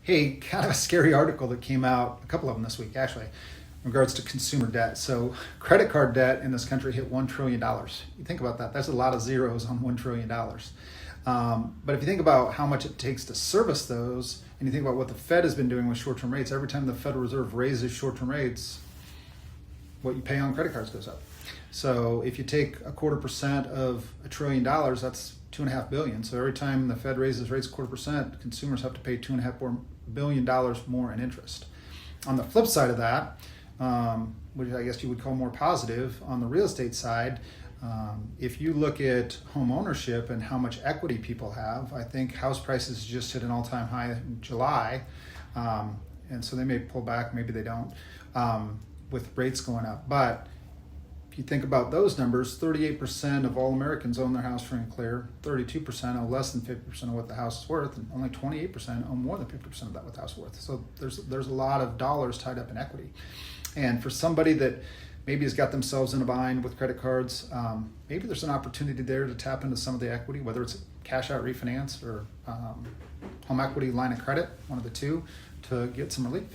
Hey, kind of a scary article that came out, a couple of them this week actually, in regards to consumer debt. So credit card debt in this country hit $1 trillion. You think about that, that's a lot of zeros on $1 trillion. But if you think about how much it takes to service those, and you think about what the Fed has been doing with short-term rates, every time the Federal Reserve raises short-term rates, what you pay on credit cards goes up. So if you take 0.25% of $1 trillion, that's $2.5 billion. So every time the Fed raises rates 0.25%, consumers have to pay $2.5 billion more in interest. On the flip side of that, which I guess you would call more positive, on the real estate side, if you look at home ownership and how much equity people have, I think house prices just hit an all-time high in July, and so they may pull back, maybe they don't, with rates going up. But if you think about those numbers, 38% of all Americans own their house free and clear, 32% own less than 50% of what the house is worth, and only 28% own more than 50% of that what the house is worth. So there's a lot of dollars tied up in equity. And for somebody that maybe has got themselves in a bind with credit cards, maybe there's an opportunity there to tap into some of the equity, whether it's a cash out refinance or home equity line of credit, one of the two, to get some relief.